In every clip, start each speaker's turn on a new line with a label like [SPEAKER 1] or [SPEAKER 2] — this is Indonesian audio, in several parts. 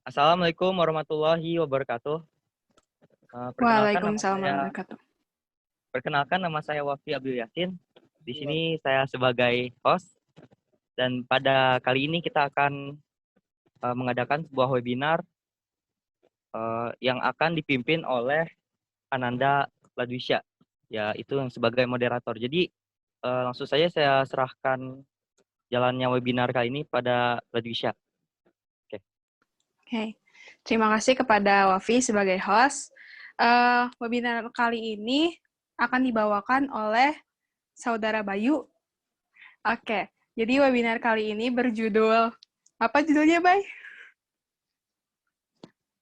[SPEAKER 1] Assalamualaikum warahmatullahi wabarakatuh.
[SPEAKER 2] Waalaikumsalam warahmatullahi wabarakatuh.
[SPEAKER 1] Perkenalkan nama saya Wafi Abdul Yasin. Di sini saya sebagai host dan pada kali ini kita akan mengadakan sebuah webinar yang akan dipimpin oleh Ananda Ladwisya, yaitu yang sebagai moderator. Jadi langsung saja saya serahkan jalannya webinar kali ini pada Ladwisya.
[SPEAKER 2] Oke. Terima kasih kepada Wafi sebagai host. Webinar kali ini akan dibawakan oleh Saudara Bayu. Oke, jadi webinar kali ini berjudul, apa judulnya, Bay?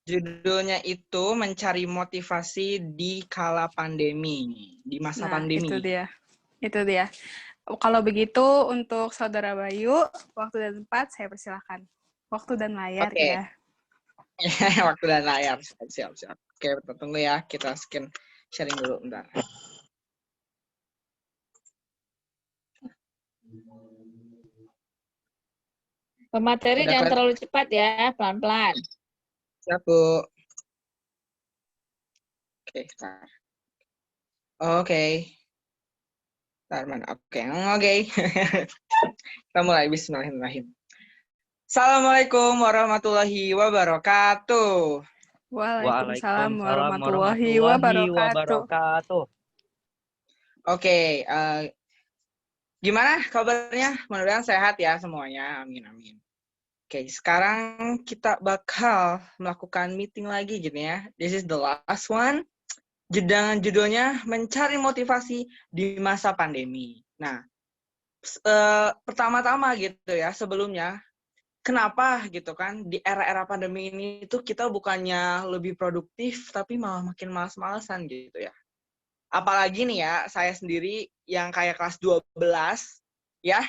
[SPEAKER 3] Judulnya itu mencari motivasi di kala pandemi, di masa pandemi.
[SPEAKER 2] Itu dia. Kalau begitu, untuk Saudara Bayu, waktu dan tempat saya persilahkan. Waktu dan layar, ya.
[SPEAKER 3] Waktu dan layar, siap. Oke, tunggu ya, kita sharing dulu, bentar.
[SPEAKER 4] Pemateri jangan terlalu cepat ya, pelan-pelan.
[SPEAKER 3] Siap, Bu. Oke, bentar. Oke. Kita mulai, bismillahirrahmanirrahim. Assalamualaikum warahmatullahi wabarakatuh.
[SPEAKER 2] Waalaikumsalam warahmatullahi wabarakatuh.
[SPEAKER 3] Oke, gimana kabarnya? Mudah-mudahan sehat ya semuanya. Amin. Oke, sekarang kita bakal melakukan meeting lagi gitu ya. This is the last one. Judulnya mencari motivasi di masa pandemi. Nah, pertama-tama gitu ya, sebelumnya kenapa gitu kan di era-era pandemi ini tuh kita bukannya lebih produktif tapi malah makin malas-malasan gitu ya. Apalagi nih ya, saya sendiri yang kayak kelas 12 ya.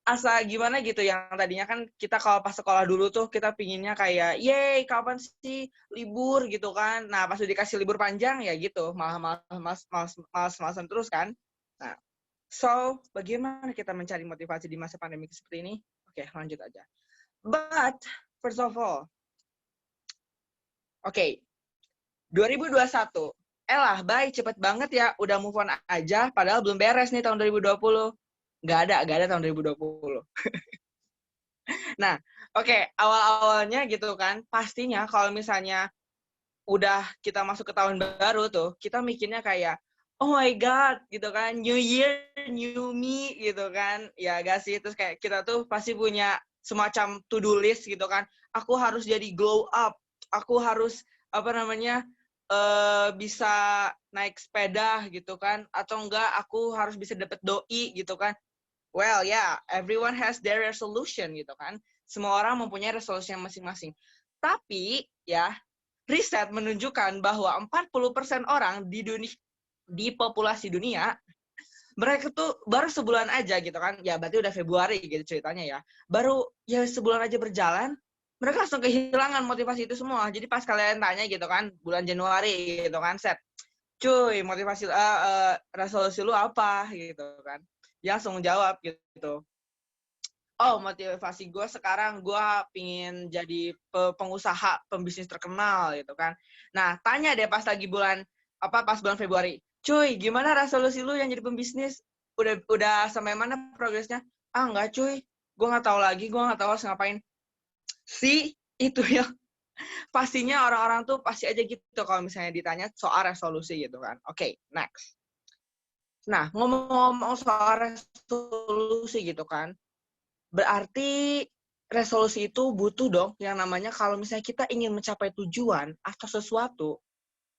[SPEAKER 3] Asa gimana gitu, yang tadinya kan kita kalau pas sekolah dulu tuh kita pinginnya kayak yeay kapan sih libur gitu kan. Nah, pas udah dikasih libur panjang ya gitu, malah malas-malasan terus kan. Nah, so bagaimana kita mencari motivasi di masa pandemi seperti ini? Oke, lanjut aja. But, first of all, oke, 2021. Bay, cepet banget ya, udah move on aja, padahal belum beres nih tahun 2020. Nggak ada tahun 2020. Nah, oke, awal-awalnya gitu kan, pastinya kalau misalnya udah kita masuk ke tahun baru tuh, kita mikirnya kayak, oh my God, gitu kan, new year, new me, gitu kan. Ya gak sih, terus kayak kita tuh pasti punya semacam to-do list gitu kan. Aku harus jadi glow up, aku harus, bisa naik sepeda gitu kan. Atau enggak, aku harus bisa dapet doi gitu kan. Well, yeah, everyone has their resolution gitu kan. Semua orang mempunyai resolusi masing-masing. Tapi, ya, riset menunjukkan bahwa 40% orang di populasi dunia, mereka tuh baru sebulan aja gitu kan, ya berarti udah Februari gitu ceritanya ya, baru ya sebulan aja berjalan, mereka langsung kehilangan motivasi itu semua. Jadi pas kalian tanya gitu kan, bulan Januari gitu kan, cuy motivasi resolusi lu apa gitu kan, dia langsung jawab gitu, oh motivasi gue sekarang gue pingin jadi pengusaha pembisnis terkenal gitu kan. Nah tanya deh pas bulan Februari, cuy gimana resolusi lu yang jadi pembisnis, udah sampai mana progresnya? Enggak cuy, gue nggak tahu lagi, gue nggak tahu harus ngapain. Itu ya, pastinya orang-orang tuh pasti aja gitu kalau misalnya ditanya soal resolusi gitu kan. Oke, next. Nah ngomong-ngomong soal resolusi gitu kan, berarti resolusi itu butuh dong yang namanya kalau misalnya kita ingin mencapai tujuan atau sesuatu,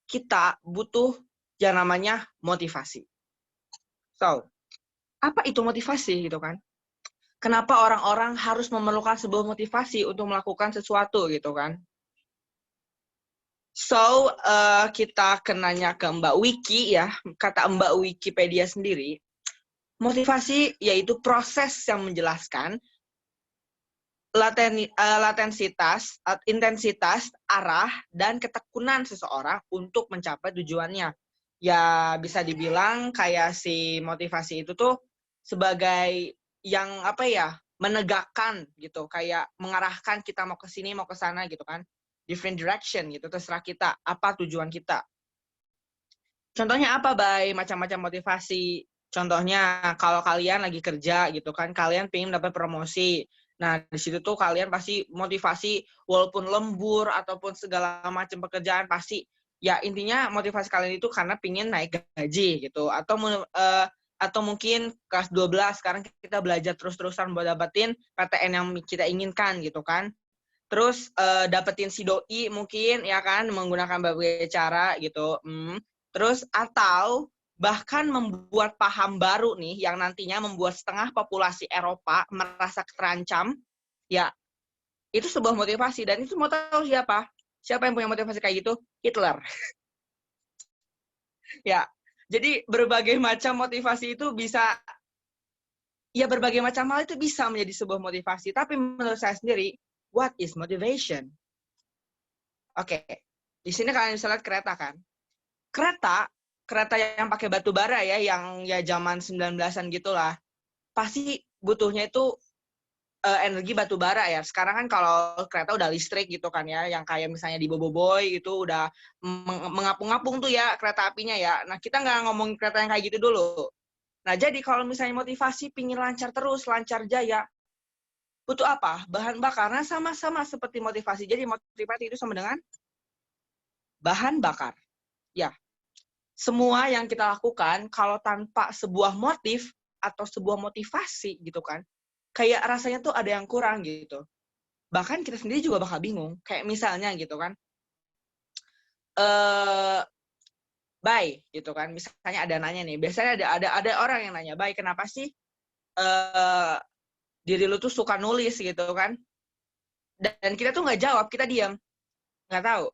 [SPEAKER 3] kita butuh yang namanya motivasi. So, apa itu motivasi gitu kan? Kenapa orang-orang harus memerlukan sebuah motivasi untuk melakukan sesuatu gitu kan? So, kita kenanya ke Mbak Wiki ya, kata Mbak Wikipedia sendiri, motivasi yaitu proses yang menjelaskan intensitas, arah, dan ketekunan seseorang untuk mencapai tujuannya. Ya, bisa dibilang kayak si motivasi itu tuh sebagai yang menegakkan gitu, kayak mengarahkan kita mau ke sini, mau ke sana gitu kan. Different direction gitu, terserah kita apa tujuan kita. Contohnya apa, Bay? Macam-macam motivasi. Contohnya kalau kalian lagi kerja gitu kan, kalian pengen dapat promosi. Nah, di situ tuh kalian pasti motivasi walaupun lembur ataupun segala macam pekerjaan pasti ya intinya motivasi kalian itu karena pengen naik gaji gitu atau mungkin kelas 12 sekarang kita belajar terus-terusan buat dapetin PTN yang kita inginkan gitu kan. Terus dapetin si doi mungkin ya kan menggunakan berbagai cara gitu. Terus atau bahkan membuat paham baru nih yang nantinya membuat setengah populasi Eropa merasa terancam, ya itu sebuah motivasi. Dan itu mau tahu siapa? Siapa yang punya motivasi kayak gitu? Hitler. Ya, jadi berbagai macam motivasi itu bisa, ya berbagai macam hal itu bisa menjadi sebuah motivasi. Tapi menurut saya sendiri, what is motivation? Oke, di sini kalian bisa lihat kereta kan? Kereta yang pakai batu bara ya, yang ya zaman 19-an gitulah. Pasti butuhnya itu energi batu bara ya. Sekarang kan kalau kereta udah listrik gitu kan ya, yang kayak misalnya di Boboiboy itu udah mengapung-apung tuh ya kereta apinya ya. Nah, kita nggak ngomongin kereta yang kayak gitu dulu. Nah, jadi kalau misalnya motivasi pingin lancar terus, lancar jaya, butuh apa? Bahan bakar. Nah, sama-sama seperti motivasi. Jadi motivasi itu sama dengan bahan bakar. Ya, semua yang kita lakukan kalau tanpa sebuah motif atau sebuah motivasi gitu kan, kayak rasanya tuh ada yang kurang gitu. Bahkan kita sendiri juga bakal bingung. Kayak misalnya gitu kan, Bay gitu kan, misalnya ada nanya nih, biasanya ada orang yang nanya, Bay kenapa sih diri lu tuh suka nulis gitu kan? Dan kita tuh nggak jawab, kita diam, nggak tahu,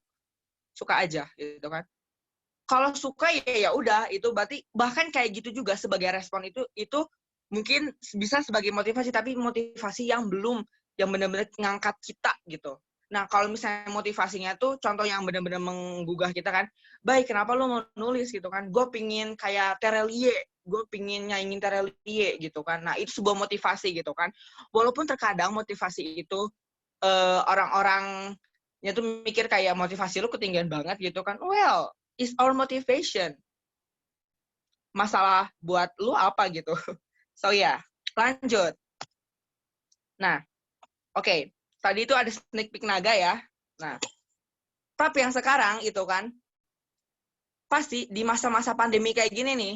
[SPEAKER 3] suka aja gitu kan. Kalau suka ya udah itu berarti bahkan kayak gitu juga sebagai respon itu mungkin bisa sebagai motivasi tapi motivasi yang belum yang benar-benar ngangkat kita gitu. Nah, kalau misalnya motivasinya tuh contoh yang benar-benar menggugah kita kan, baik kenapa lo mau nulis gitu kan? Gue pingin kayak Terelie, gue pingin nyaingin Terelie gitu kan. Nah, itu sebuah motivasi gitu kan. Walaupun terkadang motivasi itu orang-orangnya tuh mikir kayak motivasi lu ketinggian banget gitu kan. Well, is our motivation. Masalah buat lu apa gitu. So ya, lanjut. Nah, oke. Tadi itu ada sneak peek naga ya. Nah, tapi yang sekarang itu kan, pasti di masa-masa pandemi kayak gini nih,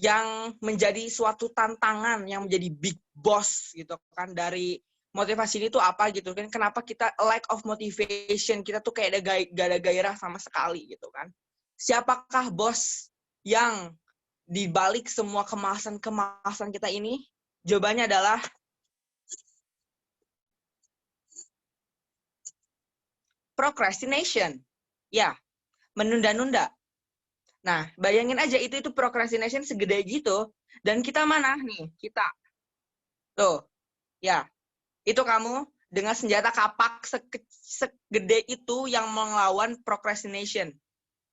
[SPEAKER 3] yang menjadi suatu tantangan, yang menjadi big boss gitu kan, dari motivasi ini tuh apa gitu kan, kenapa kita lack of motivation, kita tuh kayak gak ada gairah sama sekali gitu kan. Siapakah bos yang dibalik semua kemalasan kita ini? Jawabannya adalah procrastination. Ya, menunda-nunda. Nah, bayangin aja itu procrastination segede gitu. Dan kita mana nih? Kita. Tuh, ya. Itu kamu dengan senjata kapak segede itu yang melawan procrastination.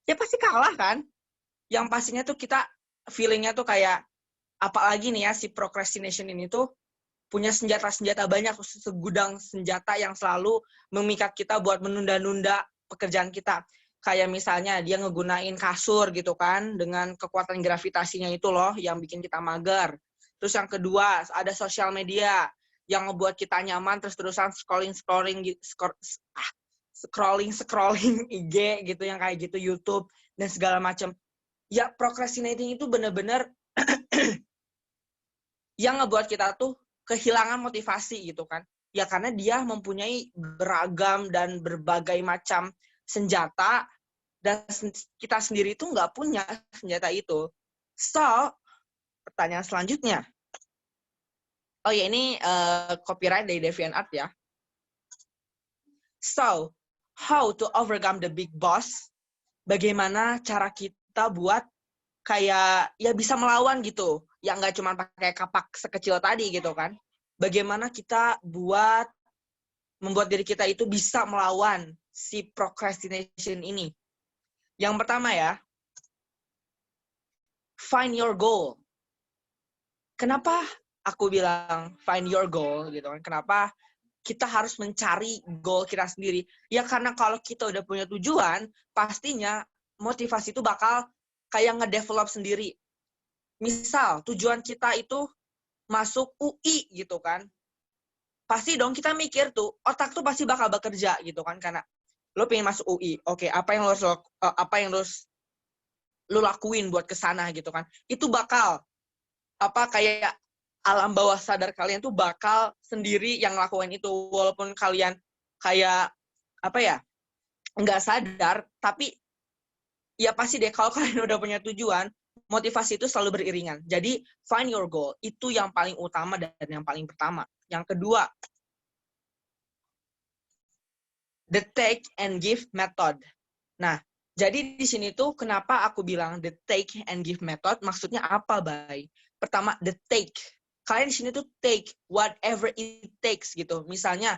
[SPEAKER 3] Ya pasti kalah kan? Yang pastinya tuh kita feelingnya tuh kayak, apalagi nih ya si procrastination ini tuh punya senjata-senjata banyak, segudang senjata yang selalu memikat kita buat menunda-nunda pekerjaan kita. Kayak misalnya dia ngegunain kasur gitu kan, dengan kekuatan gravitasinya itu loh, yang bikin kita mager. Terus yang kedua, ada sosial media, yang ngebuat kita nyaman, terus-terusan scrolling IG gitu, yang kayak gitu, YouTube, dan segala macam. Ya, procrastinating itu bener-bener yang ngebuat kita tuh kehilangan motivasi gitu kan. Ya karena dia mempunyai beragam dan berbagai macam senjata dan kita sendiri itu nggak punya senjata itu. So, pertanyaan selanjutnya. Oh ya, ini copyright dari DeviantArt ya. So, how to overcome the big boss? Bagaimana cara kita buat kayak ya bisa melawan gitu, yang nggak cuma pakai kapak sekecil tadi gitu kan. Bagaimana kita membuat diri kita itu bisa melawan si procrastination ini. Yang pertama ya, find your goal. Kenapa aku bilang find your goal gitu kan. Kenapa kita harus mencari goal kita sendiri? Ya karena kalau kita udah punya tujuan, pastinya motivasi itu bakal kayak ngedevelop sendiri. Misal tujuan kita itu masuk UI gitu kan. Pasti dong kita mikir tuh, otak tuh pasti bakal bekerja gitu kan, karena lo pengen masuk UI. Oke, apa yang harus lo lakuin buat kesana gitu kan. Itu bakal kayak alam bawah sadar kalian tuh bakal sendiri yang ngelakuin itu, walaupun kalian kayak nggak sadar, tapi ya pasti deh kalau kalian udah punya tujuan, motivasi itu selalu beriringan. Jadi find your goal itu yang paling utama dan yang paling pertama. Yang kedua, the take and give method. Nah, jadi di sini tuh kenapa aku bilang the take and give method, maksudnya apa, Bay? Pertama, the take. Kalian di sini tuh take whatever it takes gitu. Misalnya,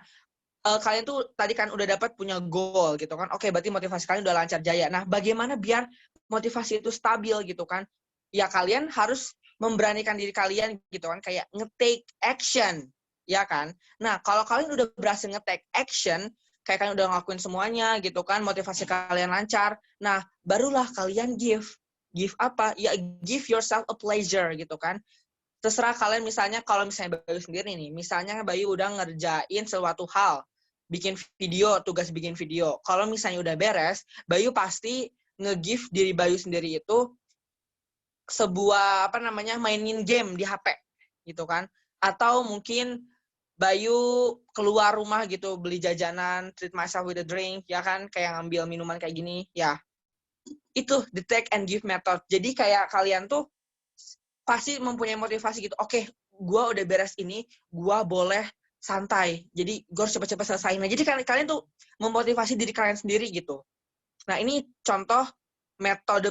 [SPEAKER 3] kalian tuh tadi kan udah dapat punya goal gitu kan. Oke, berarti motivasi kalian udah lancar jaya. Nah, bagaimana biar motivasi itu stabil gitu kan? Ya kalian harus memberanikan diri kalian gitu kan, kayak nge-take action, ya kan? Nah, kalau kalian udah berhasil nge-take action, kayak kalian udah ngelakuin semuanya gitu kan, motivasi kalian lancar. Nah, barulah kalian give. Give apa? Ya give yourself a pleasure gitu kan. Terserah kalian, misalnya kalau misalnya Bayu sendiri nih, misalnya Bayu udah ngerjain suatu hal, bikin video, tugas bikin video. Kalau misalnya udah beres, Bayu pasti nge-give diri Bayu sendiri itu sebuah mainin game di HP gitu kan. Atau mungkin Bayu keluar rumah gitu, beli jajanan, treat myself with a drink, ya kan, kayak ngambil minuman kayak gini, ya. Itu the take and give method. Jadi kayak kalian tuh pasti mempunyai motivasi gitu. Oke, gue udah beres ini, gue boleh santai. Jadi gue harus cepet-cepet selesaiin. Nah, jadi kalian tuh memotivasi diri kalian sendiri gitu. Nah, ini contoh metode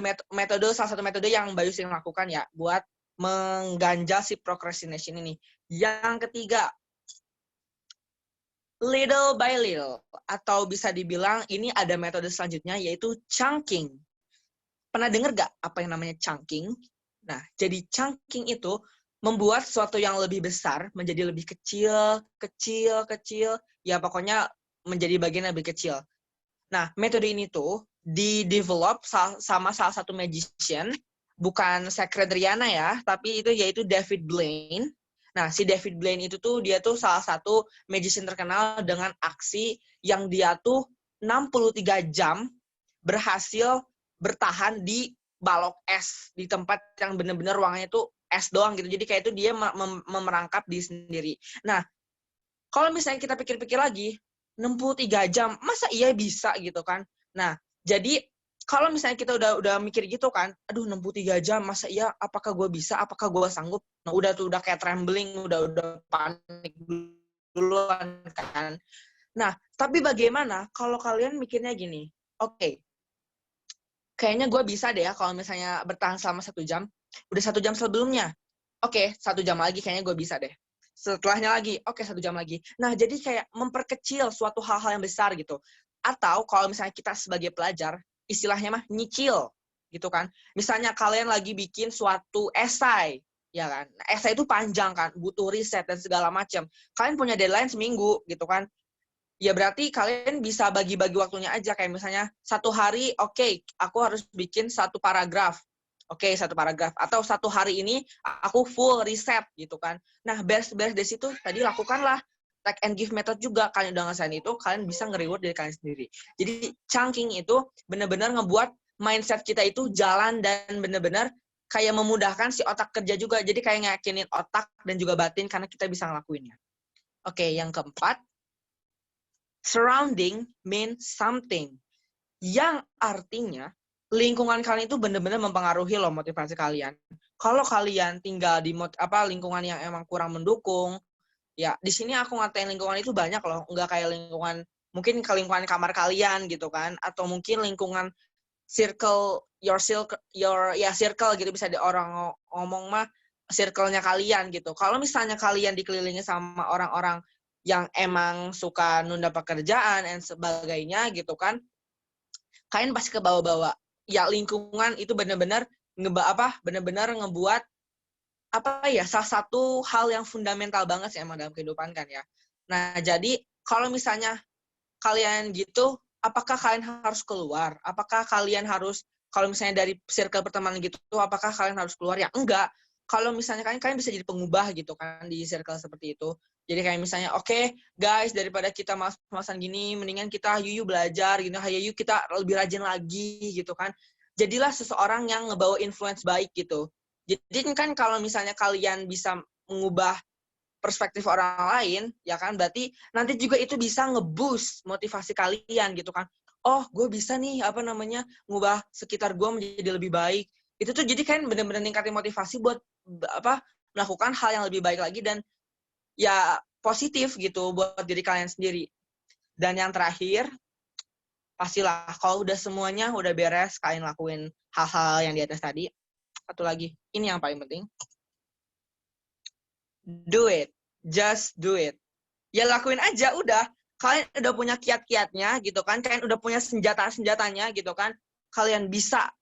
[SPEAKER 3] salah satu metode yang Bayu sering lakukan ya buat mengganjal si procrastination ini. Yang ketiga, little by little, atau bisa dibilang ini ada metode selanjutnya yaitu chunking. Pernah dengar gak apa yang namanya chunking? Nah, jadi chunking itu membuat sesuatu yang lebih besar menjadi lebih kecil, ya pokoknya menjadi bagian lebih kecil. Nah, metode ini tuh di-develop sama salah satu magician, bukan Sacred Riana ya, tapi itu yaitu David Blaine. Nah, si David Blaine itu tuh, dia tuh salah satu magician terkenal dengan aksi yang dia tuh 63 jam berhasil bertahan di balok es, di tempat yang bener-bener ruangannya tuh es doang gitu. Jadi kayak itu dia memerangkap diri sendiri. Nah, kalau misalnya kita pikir-pikir lagi, 63 jam, masa iya bisa gitu kan? Nah, jadi kalau misalnya kita udah mikir gitu kan, aduh 63 jam, masa iya, apakah gue bisa, apakah gue sanggup? Nah, udah kayak trembling, udah panik duluan kan. Nah, tapi bagaimana kalau kalian mikirnya gini, oke, kayaknya gue bisa deh ya kalau misalnya bertahan selama 1 jam, udah 1 jam sebelumnya, oke, 1 jam lagi kayaknya gue bisa deh. Setelahnya lagi, oke 1 jam lagi. Nah, jadi kayak memperkecil suatu hal-hal yang besar gitu. Atau kalau misalnya kita sebagai pelajar, istilahnya mah nyicil gitu kan. Misalnya kalian lagi bikin suatu esai, ya kan. Nah, esai itu panjang kan, butuh riset dan segala macam. Kalian punya deadline seminggu gitu kan. Ya berarti kalian bisa bagi-bagi waktunya aja. Kayak misalnya 1 hari, oke, aku harus bikin 1 paragraf. Oke, 1 paragraf. Atau 1 hari ini aku full riset gitu kan. Nah, beres-beres dari situ, tadi lakukanlah take and give method juga. Kalian udah ngerasain itu, kalian bisa nge-reward dari kalian sendiri. Jadi, chunking itu benar-benar ngebuat mindset kita itu jalan dan benar-benar kayak memudahkan si otak kerja juga. Jadi kayak ngeyakinin otak dan juga batin karena kita bisa ngelakuinnya. Oke, yang keempat, surrounding means something. Yang artinya, lingkungan kalian itu benar-benar mempengaruhi loh motivasi kalian. Kalau kalian tinggal di lingkungan yang emang kurang mendukung, ya di sini aku ngatain lingkungan itu banyak loh, nggak kayak lingkungan, mungkin ke lingkungan kamar kalian gitu kan, atau mungkin lingkungan circle gitu, bisa di orang ngomong mah circle-nya kalian gitu. Kalau misalnya kalian dikelilingi sama orang-orang yang emang suka nunda pekerjaan dan sebagainya gitu kan, kalian pasti ke bawah-bawah. Ya lingkungan itu benar-benar ngebuat salah satu hal yang fundamental banget sih emang dalam kehidupan kan ya. Nah, jadi kalau misalnya kalian gitu, apakah kalian harus keluar? Apakah kalian harus, kalau misalnya dari circle pertemanan gitu, apakah kalian harus keluar? Ya enggak. Kalau misalnya kalian bisa jadi pengubah gitu kan di circle seperti itu. Jadi kayak misalnya, oke, guys, daripada kita mas-masan gini, mendingan kita yuk belajar gitu, yuk kita lebih rajin lagi gitu kan. Jadilah seseorang yang ngebawa influence baik gitu. Jadi kan kalau misalnya kalian bisa mengubah perspektif orang lain, ya kan, berarti nanti juga itu bisa nge-boost motivasi kalian gitu kan. Oh, gue bisa nih, ngubah sekitar gue menjadi lebih baik. Itu tuh jadi kan bener-bener ningkatin motivasi buat melakukan hal yang lebih baik lagi dan ya positif gitu buat diri kalian sendiri. Dan yang terakhir, pastilah kalau udah semuanya udah beres, kalian lakuin hal-hal yang di atas tadi. Satu lagi, ini yang paling penting. Do it. Just do it. Ya lakuin aja, udah. Kalian udah punya kiat-kiatnya gitu kan. Kalian udah punya senjata-senjatanya gitu kan. Kalian bisa.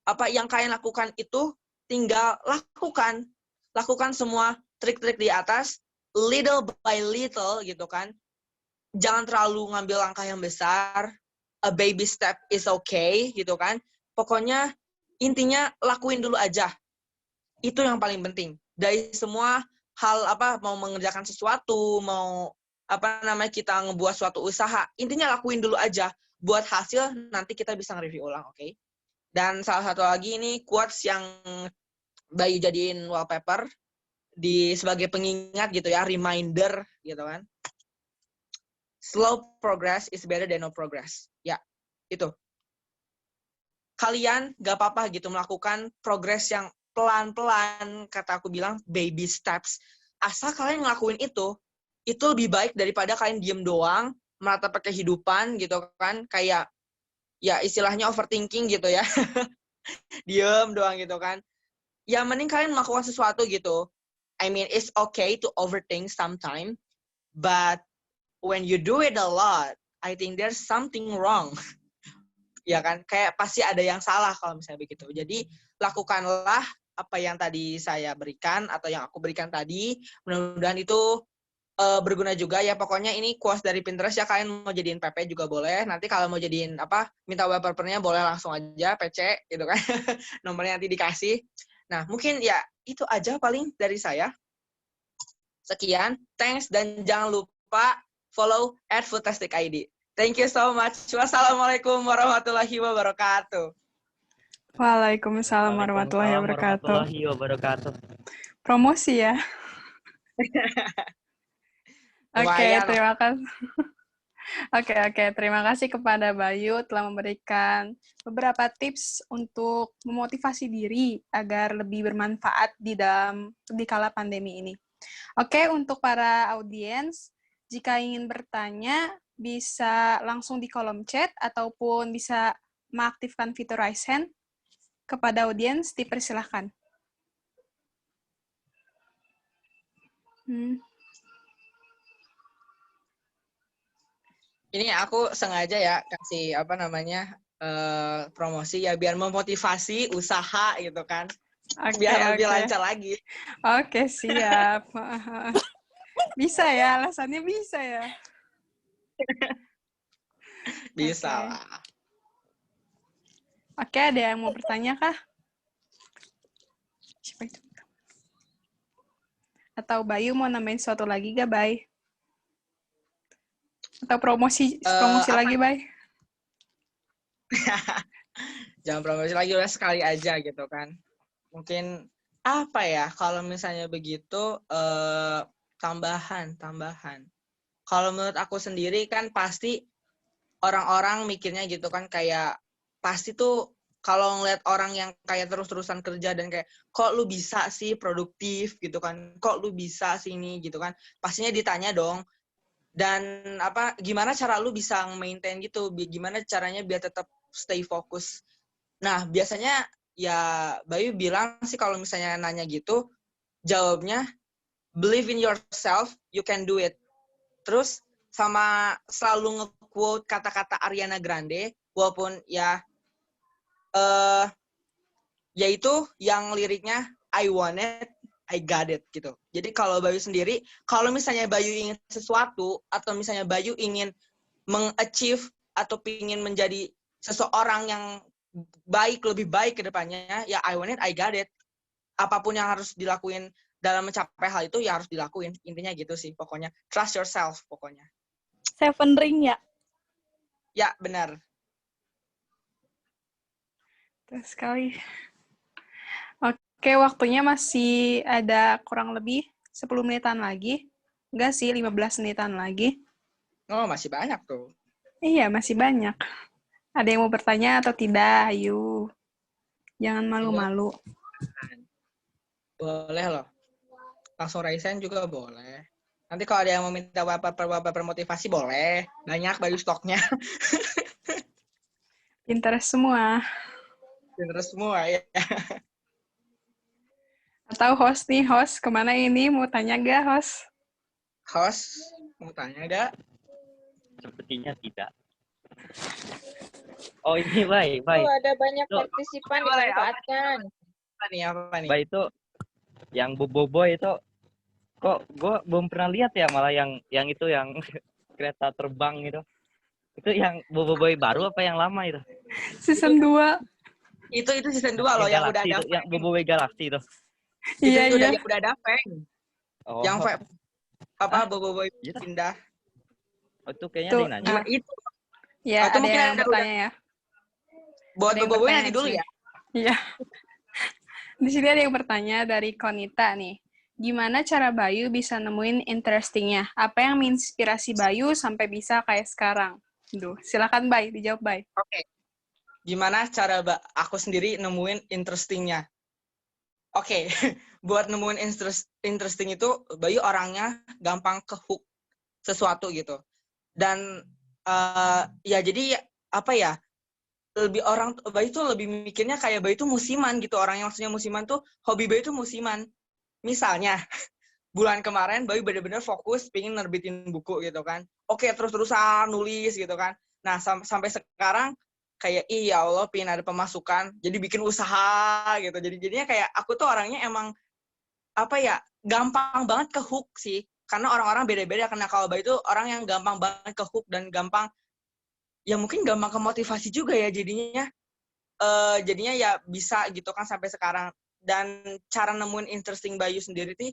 [SPEAKER 3] Apa yang kalian lakukan itu tinggal lakukan. Lakukan semua trik-trik di atas. Little by little gitu kan. Jangan terlalu ngambil langkah yang besar. A baby step is okay gitu kan. Pokoknya intinya lakuin dulu aja. Itu yang paling penting. Dari semua hal mau mengerjakan sesuatu, mau kita ngebuat suatu usaha, intinya lakuin dulu aja. Buat hasil nanti kita bisa nge-review ulang, oke? Dan salah satu lagi ini quotes yang Bayu jadiin wallpaper sebagai pengingat gitu ya, reminder gitu kan. Slow progress is better than no progress. Ya, itu. Kalian gak apa-apa gitu melakukan progress yang pelan-pelan, kata aku bilang baby steps. Asal kalian ngelakuin itu lebih baik daripada kalian diem doang, meratapi kehidupan gitu kan, kayak ya istilahnya overthinking gitu ya. Diem doang gitu kan. Ya mending kalian melakukan sesuatu gitu. I mean, it's okay to overthink sometimes, but when you do it a lot, I think there's something wrong. Ya kan, kayak pasti ada yang salah kalau misalnya begitu. Jadi lakukanlah apa yang tadi saya berikan atau yang aku berikan tadi. Mudah-mudahan itu berguna juga ya. Pokoknya ini quotes dari Pinterest ya, kalian mau jadiin PP juga boleh. Nanti kalau mau jadiin minta wallpapernya boleh langsung aja PC gitu kan. Nomornya nanti dikasih. Nah, mungkin ya itu aja paling dari saya. Sekian, thanks dan jangan lupa follow @foodtastic.id. Thank you so much. Wassalamualaikum warahmatullahi wabarakatuh.
[SPEAKER 2] Waalaikumsalam warahmatullahi wabarakatuh. Promosi ya. Oke, terima kasih. Oke, terima kasih kepada Bayu telah memberikan beberapa tips untuk memotivasi diri agar lebih bermanfaat di kala pandemi ini. Oke, untuk para audiens, jika ingin bertanya, bisa langsung di kolom chat ataupun bisa mengaktifkan fitur raise hand. Kepada audiens, dipersilahkan.
[SPEAKER 3] Ini aku sengaja ya kasih promosi ya biar memotivasi usaha gitu kan. Biar lebih lancar lagi.
[SPEAKER 2] Oke, siap. Bisa ya, alasannya bisa ya.
[SPEAKER 3] Bisa lah.
[SPEAKER 2] Oke, ada yang mau bertanya kah? Siapa itu? Atau Bayu mau nambahin sesuatu lagi gak, Bay? Atau promosi lagi, Bay?
[SPEAKER 3] Jangan promosi lagi, udah sekali aja gitu kan. Mungkin kalau misalnya begitu tambahan. Kalau menurut aku sendiri kan pasti orang-orang mikirnya gitu kan, kayak pasti tuh kalau ngeliat orang yang kayak terus-terusan kerja dan kayak kok lu bisa sih produktif gitu kan, kok lu bisa sih ini gitu kan, pastinya ditanya dong. Dan gimana cara lu bisa maintain gitu, gimana caranya biar tetap stay fokus. Nah, biasanya ya Bayu bilang sih kalau misalnya nanya gitu, jawabnya believe in yourself, you can do it. Terus sama selalu nge-quote kata-kata Ariana Grande, walaupun yaitu yang liriknya I want it, I got it gitu. Jadi kalau Bayu sendiri, kalau misalnya Bayu ingin sesuatu atau misalnya Bayu ingin meng-achieve atau ingin menjadi seseorang yang lebih baik ke depannya, ya I want it, I got it. Apapun yang harus dilakuin dalam mencapai hal itu ya harus dilakuin. Intinya gitu sih pokoknya. Trust yourself pokoknya.
[SPEAKER 5] Seven Ring ya?
[SPEAKER 3] Ya, benar.
[SPEAKER 2] Terus sekali. Oke, waktunya masih ada kurang lebih 10 menitan lagi. Enggak sih, 15 menitan lagi.
[SPEAKER 3] Oh, masih banyak tuh.
[SPEAKER 2] Iya, masih banyak. Ada yang mau bertanya atau tidak? Ayo. Jangan malu-malu.
[SPEAKER 3] Boleh loh. Langsung raisen juga boleh. Nanti kalau ada yang mau minta baper motivasi boleh. Banyak Bayu stoknya.
[SPEAKER 2] Pinterest semua.
[SPEAKER 3] Terus semua ya.
[SPEAKER 2] Atau host nih, host. Kemana ini? Mau tanya gak, host?
[SPEAKER 3] Host, mau tanya gak?
[SPEAKER 1] Sepertinya tidak. Oh ini baik.
[SPEAKER 4] Tuh ada banyak
[SPEAKER 1] Tuh,
[SPEAKER 4] partisipan
[SPEAKER 3] boleh,
[SPEAKER 4] dimanfaatkan.
[SPEAKER 3] Apa nih?
[SPEAKER 1] Mbak itu yang Boboiboy itu kok gue belum pernah lihat ya, malah yang itu yang kereta terbang gitu. Itu yang Boboiboy baru apa yang lama itu?
[SPEAKER 2] Season 2.
[SPEAKER 3] Itu season 2 loh yang udah ada.
[SPEAKER 1] Itu, yang Boboiboy Galaxy itu.
[SPEAKER 2] Iya,
[SPEAKER 3] Itu
[SPEAKER 2] iya.
[SPEAKER 3] udah ada Feng.
[SPEAKER 1] Oh,
[SPEAKER 3] Yang Boboiboy
[SPEAKER 1] Iya.
[SPEAKER 3] pindah.
[SPEAKER 1] Oh, itu kayaknya
[SPEAKER 2] Tuh,
[SPEAKER 1] ada yang nanya.
[SPEAKER 3] Gimana itu?
[SPEAKER 2] Ya,
[SPEAKER 3] Oh, itu
[SPEAKER 2] ada
[SPEAKER 3] mungkin
[SPEAKER 2] yang
[SPEAKER 3] ada
[SPEAKER 2] bertanya ya.
[SPEAKER 3] Buat
[SPEAKER 2] Ada yang
[SPEAKER 3] Boboiboy
[SPEAKER 2] bertanya
[SPEAKER 3] nanti
[SPEAKER 2] di
[SPEAKER 3] dulu
[SPEAKER 2] sini.
[SPEAKER 3] ya.
[SPEAKER 2] Iya. Di sini ada yang bertanya dari Konita nih. Gimana cara Bayu bisa nemuin interesting-nya? Apa yang menginspirasi Bayu sampai bisa kayak sekarang? Duh, silakan Bay, dijawab Bay.
[SPEAKER 3] Oke. Gimana cara aku sendiri nemuin interesting-nya? Oke. Buat nemuin interesting itu, Bayu orangnya gampang ke hook sesuatu gitu. Dan ya jadi apa ya? Bayu tuh lebih mikirnya kayak Bayu tuh musiman gitu. Orang yang maksudnya musiman tuh hobi Bayu tuh musiman. Misalnya bulan kemarin Bayu bener-bener fokus pengen nerbitin buku gitu kan. Oke, terus-terusan nulis gitu kan. Nah, sampai sekarang kayak ya Allah pengen ada pemasukan, jadi bikin usaha gitu. Jadinya kayak aku tuh orangnya emang apa ya, gampang banget ke hook sih. Karena orang-orang beda-beda, karena kalau Bayu tuh orang yang gampang banget ke hook dan gampang ya mungkin gampang ke motivasi juga ya jadinya ya bisa gitu kan sampai sekarang. Dan cara nemuin interesting Bayu sendiri sih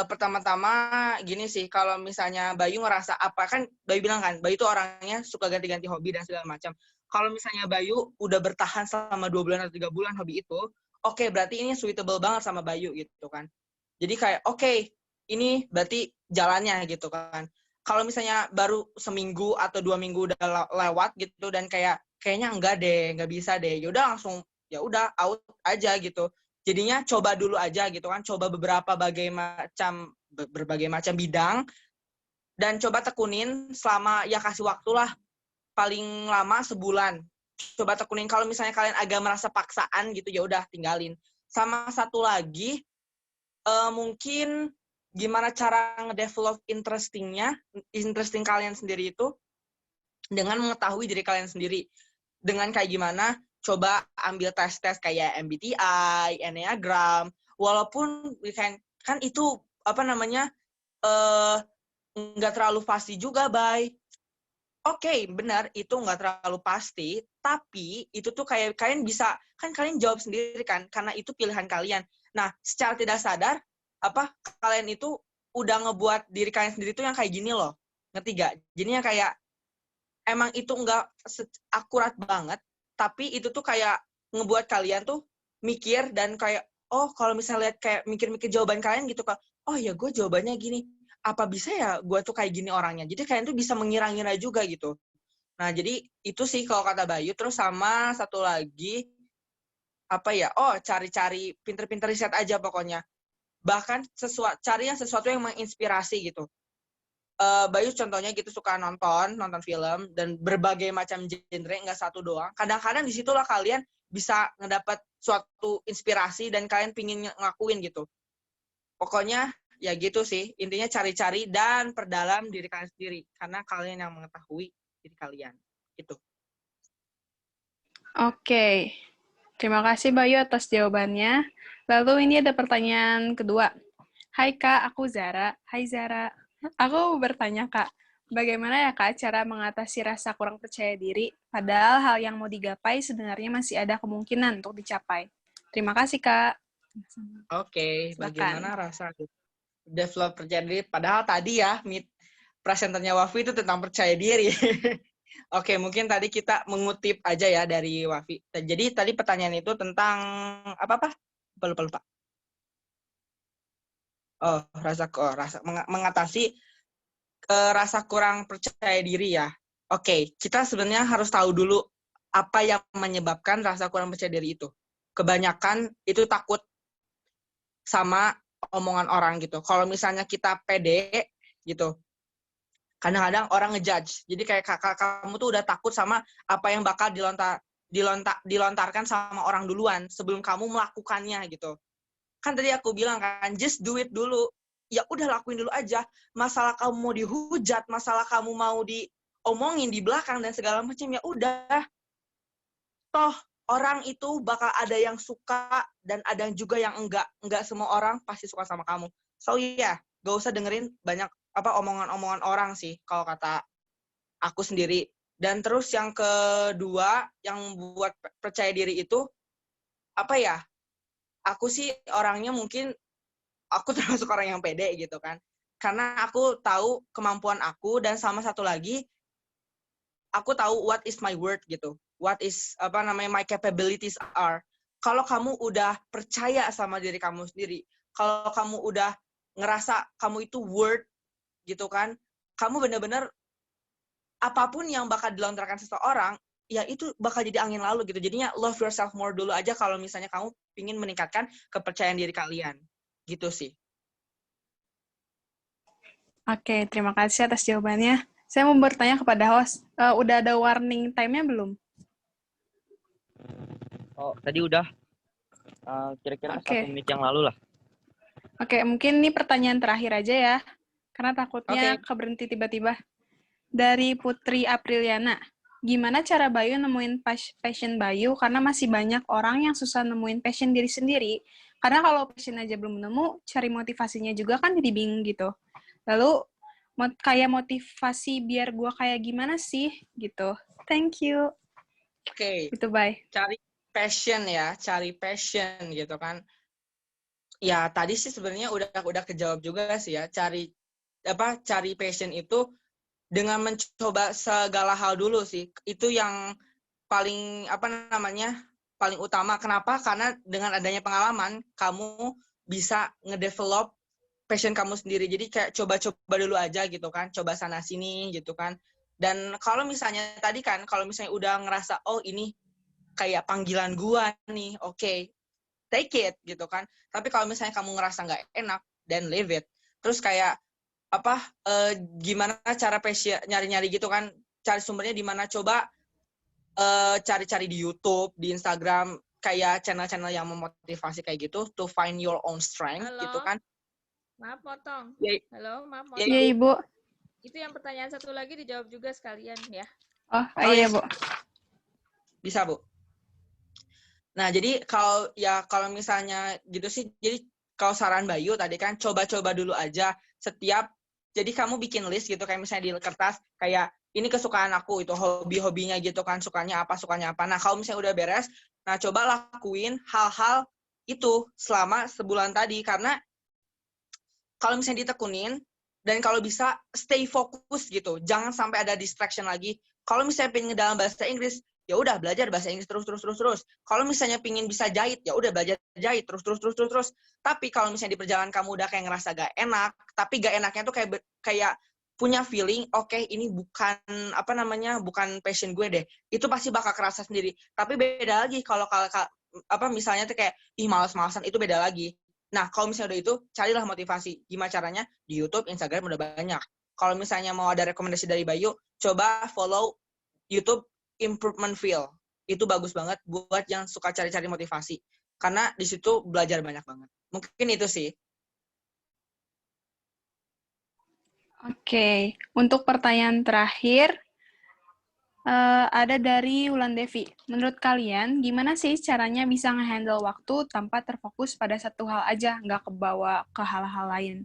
[SPEAKER 3] pertama-tama gini sih, kalau misalnya Bayu ngerasa apa, kan Bayu bilang kan Bayu tuh orangnya suka ganti-ganti hobi dan segala macam. Kalau misalnya Bayu udah bertahan selama 2 bulan atau 3 bulan hobi itu, oke, berarti ini suitable banget sama Bayu gitu kan. Jadi kayak oke, ini berarti jalannya gitu kan. Kalau misalnya baru seminggu atau 2 minggu udah lewat gitu dan kayaknya enggak deh, nggak bisa deh, yaudah langsung ya udah out aja gitu. Jadinya coba dulu aja gitu kan, coba berbagai macam bidang dan coba tekunin selama ya kasih waktu lah, paling lama sebulan. Coba tekunin, kalau misalnya kalian agak merasa paksaan gitu ya udah tinggalin. Sama satu lagi mungkin gimana cara ngedevelop interesting kalian sendiri itu dengan mengetahui diri kalian sendiri. Dengan kayak gimana? Coba ambil tes-tes kayak MBTI, Enneagram, walaupun kan itu apa namanya nggak terlalu pasti juga, Bay. Oke, benar, itu nggak terlalu pasti, tapi itu tuh kayak kalian bisa, kan kalian jawab sendiri kan, karena itu pilihan kalian. Nah, secara tidak sadar, kalian itu udah ngebuat diri kalian sendiri tuh yang kayak gini loh. Ngerti gak? Jadinya kayak, emang itu nggak akurat banget, tapi itu tuh kayak ngebuat kalian tuh mikir dan kayak, oh kalau misalnya lihat kayak mikir-mikir jawaban kalian gitu kan, oh ya gue jawabannya gini, apa bisa ya gue tuh kayak gini orangnya. Jadi kalian tuh bisa mengira-ngira juga gitu. Nah jadi itu sih kalau kata Bayu. Terus sama satu lagi, cari-cari, pinter-pinter riset aja pokoknya. Bahkan cari yang sesuatu yang menginspirasi gitu. Bayu contohnya gitu suka nonton film dan berbagai macam genre, nggak satu doang. Kadang-kadang disitulah kalian bisa ngedapat suatu inspirasi dan kalian pingin ngakuin gitu. Pokoknya ya gitu sih, intinya cari-cari dan perdalam diri kalian sendiri karena kalian yang mengetahui diri kalian. Gitu.
[SPEAKER 2] Oke. Terima kasih Bayu atas jawabannya. Lalu ini ada pertanyaan kedua. Hai Kak, aku Zara. Hai Zara. Aku bertanya Kak, bagaimana ya Kak cara mengatasi rasa kurang percaya diri, padahal hal yang mau digapai sebenarnya masih ada kemungkinan untuk dicapai. Terima kasih Kak.
[SPEAKER 3] Oke,
[SPEAKER 2] Silakan.
[SPEAKER 3] bagaimana rasa develop percaya diri? Padahal tadi ya, presenternya Wafi itu tentang percaya diri. Oke, mungkin tadi kita mengutip aja ya dari Wafi. Jadi tadi pertanyaan itu tentang apa-apa? Lupa. Oh, mengatasi rasa kurang percaya diri ya. Oke, kita sebenarnya harus tahu dulu apa yang menyebabkan rasa kurang percaya diri itu. Kebanyakan itu takut sama omongan orang gitu. Kalau misalnya kita pede gitu, kadang-kadang orang ngejudge. Jadi kayak kamu tuh udah takut sama apa yang bakal dilontarkan sama orang duluan sebelum kamu melakukannya gitu. Kan tadi aku bilang kan, just do it dulu. Ya udah lakuin dulu aja. Masalah kamu mau dihujat, masalah kamu mau diomongin di belakang dan segala macam, ya udah. Toh orang itu bakal ada yang suka dan ada juga yang enggak. Enggak semua orang pasti suka sama kamu. So yeah, gak usah dengerin banyak omongan-omongan orang sih kalau kata aku sendiri. Dan terus yang kedua yang buat percaya diri itu apa ya? Aku sih orangnya mungkin aku termasuk orang yang pede gitu kan. Karena aku tahu kemampuan aku dan sama satu lagi aku tahu what is my worth gitu. What is my capabilities are. Kalau kamu udah percaya sama diri kamu sendiri, kalau kamu udah ngerasa kamu itu worth gitu kan, kamu benar-benar apapun yang bakal dilontarkan seseorang, ya itu bakal jadi angin lalu gitu. Jadinya love yourself more dulu aja kalau misalnya kamu ingin meningkatkan kepercayaan diri kalian. Gitu sih.
[SPEAKER 2] Oke, terima kasih atas jawabannya. Saya mau bertanya kepada host, udah ada warning time-nya belum?
[SPEAKER 1] Oh, tadi udah kira-kira
[SPEAKER 2] Oke.
[SPEAKER 1] 1 menit yang lalu lah.
[SPEAKER 2] Oke, mungkin ini pertanyaan terakhir aja ya, karena takutnya
[SPEAKER 3] Oke.
[SPEAKER 2] keberhenti tiba-tiba. Dari Putri Apriliana, gimana cara Bayu nemuin passion Bayu karena masih banyak orang yang susah nemuin passion diri sendiri. Karena kalau passion aja belum nemu, cari motivasinya juga kan jadi bingung gitu. Lalu, kayak motivasi biar gua kayak gimana sih gitu. Thank you.
[SPEAKER 3] Oke.
[SPEAKER 2] Itu bye.
[SPEAKER 3] Cari passion ya, cari passion gitu kan. Ya, tadi sih sebenarnya udah kejawab juga sih ya. Cari passion itu dengan mencoba segala hal dulu sih. Itu yang paling paling utama. Kenapa? Karena dengan adanya pengalaman kamu bisa ngedevelop passion kamu sendiri. Jadi kayak coba-coba dulu aja gitu kan. Coba sana sini gitu kan. Dan kalau misalnya tadi kan kalau misalnya udah ngerasa oh ini kayak panggilan gua nih, oke, take it gitu kan. Tapi kalau misalnya kamu ngerasa nggak enak, then leave it. Terus kayak gimana cara passion nyari-nyari gitu kan, cari sumbernya di mana, coba cari-cari di YouTube, di Instagram, kayak channel-channel yang memotivasi kayak gitu, to find your own strength.
[SPEAKER 4] Halo?
[SPEAKER 3] Gitu kan.
[SPEAKER 4] Maaf potong.
[SPEAKER 3] Ya,
[SPEAKER 4] Halo, maaf
[SPEAKER 3] ya,
[SPEAKER 4] potong.
[SPEAKER 2] Iya, Ibu.
[SPEAKER 4] Itu yang pertanyaan satu lagi dijawab juga sekalian ya.
[SPEAKER 2] Oh,
[SPEAKER 3] Oh,
[SPEAKER 2] iya,
[SPEAKER 3] yes.
[SPEAKER 2] Bu.
[SPEAKER 3] Bisa, Bu. Nah, jadi kalau misalnya gitu sih, jadi kalau saran Bayu tadi kan coba-coba dulu aja setiap, jadi kamu bikin list gitu kayak misalnya di kertas kayak ini kesukaan aku, itu hobi-hobinya gitu kan, sukanya apa. Nah, kalau misalnya udah beres, nah coba lakuin hal-hal itu selama sebulan tadi, karena kalau misalnya ditekunin dan kalau bisa stay fokus gitu, jangan sampai ada distraction lagi. Kalau misalnya pengen dalam bahasa Inggris, ya udah belajar bahasa Inggris terus. Kalau misalnya pengen bisa jahit, ya udah belajar jahit terus. Tapi kalau misalnya di perjalanan kamu udah kayak ngerasa gak enak, tapi gak enaknya tuh kayak punya feeling, oke, ini bukan bukan passion gue deh. Itu pasti bakal kerasa sendiri. Tapi beda lagi kalau misalnya tuh kayak malas-malasan, itu beda lagi. Nah, kalau misalnya udah itu, carilah motivasi. Gimana caranya? Di YouTube, Instagram udah banyak. Kalau misalnya mau ada rekomendasi dari Bayu, coba follow YouTube Improvement Feel. Itu bagus banget buat yang suka cari-cari motivasi. Karena di situ belajar banyak banget. Mungkin itu sih.
[SPEAKER 2] Oke, untuk pertanyaan terakhir, Ada dari Wulan Devi. Menurut kalian, gimana sih caranya bisa nge-handle waktu tanpa terfokus pada satu hal aja, nggak kebawa ke hal-hal lain?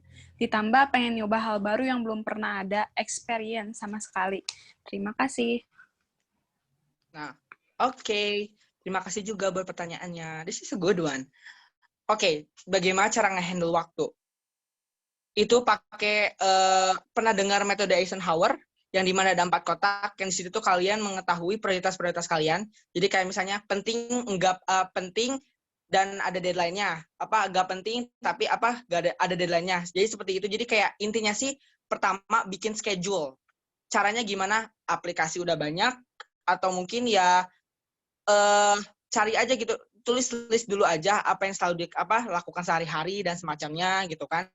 [SPEAKER 2] Ditambah pengen nyoba hal baru yang belum pernah ada experience sama sekali. Terima kasih.
[SPEAKER 3] Nah, oke. Terima kasih juga buat pertanyaannya. This is a good one. Oke, bagaimana cara nge-handle waktu? Itu pakai, pernah dengar metode Eisenhower? Yang dimana ada 4 kotak, yang di situ tuh kalian mengetahui prioritas-prioritas kalian. Jadi kayak misalnya penting, enggak penting, dan ada deadline-nya. Enggak penting, tapi enggak ada deadline-nya. Jadi seperti itu. Jadi kayak intinya sih, pertama bikin schedule. Caranya gimana? Aplikasi udah banyak, atau mungkin ya cari aja gitu, tulis list dulu aja apa yang selalu lakukan sehari-hari dan semacamnya gitu kan.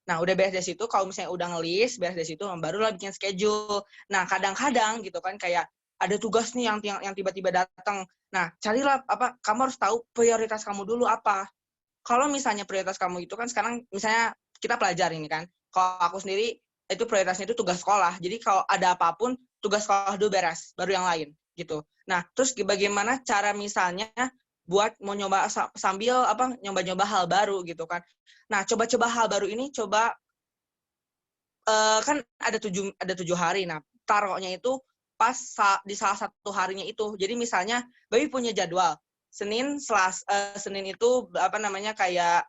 [SPEAKER 3] Nah, udah beres dari situ, kalau misalnya udah nge-list, beres dari situ, barulah bikin schedule. Nah, kadang-kadang gitu kan, kayak ada tugas nih yang tiba-tiba datang. Nah, carilah kamu harus tahu prioritas kamu dulu apa. Kalau misalnya prioritas kamu itu kan sekarang, misalnya kita pelajar ini kan, kalau aku sendiri, itu prioritasnya itu tugas sekolah. Jadi kalau ada apapun, tugas sekolah dulu beres, baru yang lain gitu. Nah, terus bagaimana cara misalnya buat mau nyoba sambil nyoba-nyoba hal baru gitu kan. Nah, coba-coba hal baru ini kan ada 7 hari. Nah, taruhnya itu pas di salah satu harinya itu. Jadi misalnya Bayi punya jadwal Senin itu kayak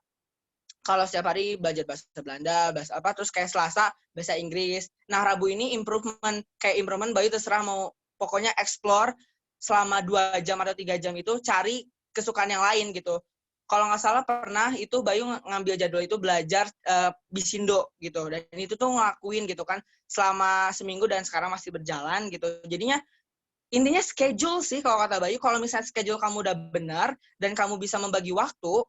[SPEAKER 3] kalau setiap hari belajar bahasa Belanda, terus kayak Selasa bahasa Inggris. Nah, Rabu ini improvement Bayi terserah mau pokoknya explore selama 2 jam atau 3 jam itu cari kesukaan yang lain gitu. Kalau nggak salah pernah itu Bayu ngambil jadwal itu belajar Bisindo gitu, dan itu tuh ngelakuin gitu kan selama seminggu dan sekarang masih berjalan gitu. Jadinya intinya schedule sih kalau kata Bayu. Kalau misalnya schedule kamu udah benar dan kamu bisa membagi waktu,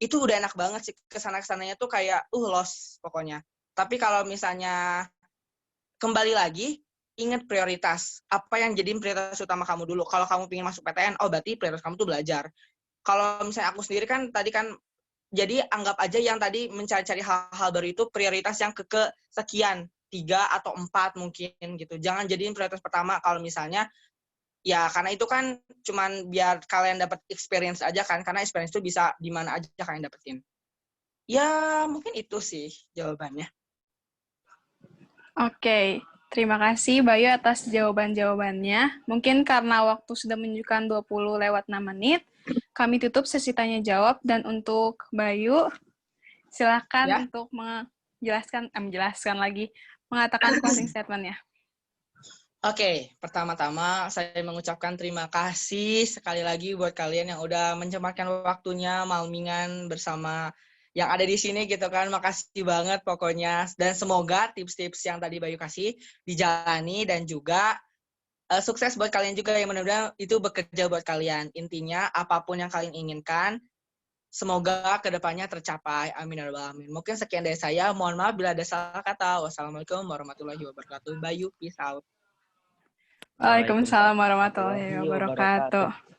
[SPEAKER 3] itu udah enak banget sih. Kesana-kesananya tuh kayak loss pokoknya. Tapi kalau misalnya kembali lagi, ingat prioritas. Apa yang jadi prioritas utama kamu dulu. Kalau kamu ingin masuk PTN, berarti prioritas kamu tuh belajar. Kalau misalnya aku sendiri kan tadi kan, jadi anggap aja yang tadi mencari-cari hal-hal baru itu prioritas yang sekian, 3 atau 4 mungkin gitu. Jangan jadiin prioritas pertama kalau misalnya, ya karena itu kan cuman biar kalian dapat experience aja kan, karena experience itu bisa di mana aja kalian dapetin. Ya, mungkin itu sih jawabannya.
[SPEAKER 2] Oke, terima kasih Bayu atas jawaban-jawabannya. Mungkin karena waktu sudah menunjukkan 20:06, kami tutup sesi tanya jawab, dan untuk Bayu, silakan untuk menjelaskan lagi, mengatakan closing statement-nya.
[SPEAKER 3] Oke, pertama-tama saya mengucapkan terima kasih sekali lagi buat kalian yang udah menyempatkan waktunya malmingan bersama yang ada di sini gitu kan. Makasih banget pokoknya. Dan semoga tips-tips yang tadi Bayu kasih dijalani, dan juga sukses buat kalian juga yang mudah-mudahan itu bekerja buat kalian. Intinya apapun yang kalian inginkan, semoga kedepannya tercapai. Amin ya rabbal alamin. Mungkin sekian dari saya. Mohon maaf bila ada salah kata. Wassalamualaikum warahmatullahi wabarakatuh. Bayu, peace out.
[SPEAKER 2] Waalaikumsalam warahmatullahi wabarakatuh.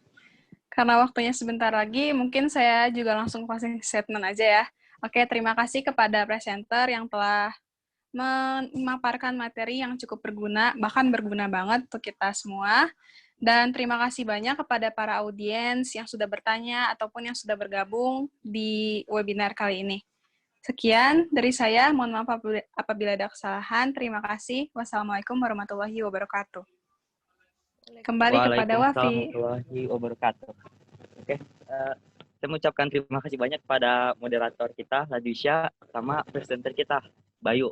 [SPEAKER 2] Karena waktunya sebentar lagi, mungkin saya juga langsung closing statement aja ya. Oke, terima kasih kepada presenter yang telah memaparkan materi yang cukup berguna, bahkan berguna banget untuk kita semua. Dan terima kasih banyak kepada para audiens yang sudah bertanya ataupun yang sudah bergabung di webinar kali ini. Sekian dari saya, mohon maaf apabila ada kesalahan. Terima kasih. Wassalamualaikum warahmatullahi wabarakatuh. Kembali kepada Wafi.
[SPEAKER 1] Warahmatullahi wabarakatuh. Oke, saya mengucapkan terima kasih banyak kepada moderator kita, Ladisha, sama presenter kita, Bayu.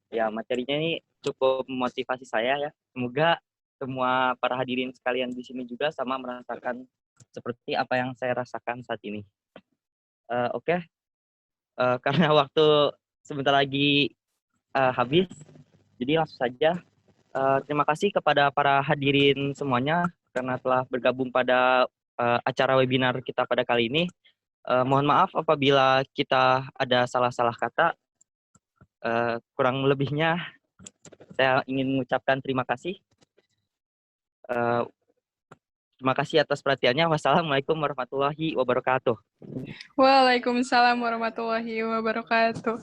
[SPEAKER 1] Ya, materinya ini cukup memotivasi saya ya. Semoga semua para hadirin sekalian di sini juga sama merasakan seperti apa yang saya rasakan saat ini. Oke. Karena waktu sebentar lagi habis, jadi langsung saja. Terima kasih kepada para hadirin semuanya karena telah bergabung pada acara webinar kita pada kali ini. Mohon maaf apabila kita ada salah-salah kata. Kurang lebihnya saya ingin mengucapkan terima kasih. Terima kasih atas perhatiannya. Wassalamualaikum warahmatullahi wabarakatuh.
[SPEAKER 2] Waalaikumsalam warahmatullahi wabarakatuh.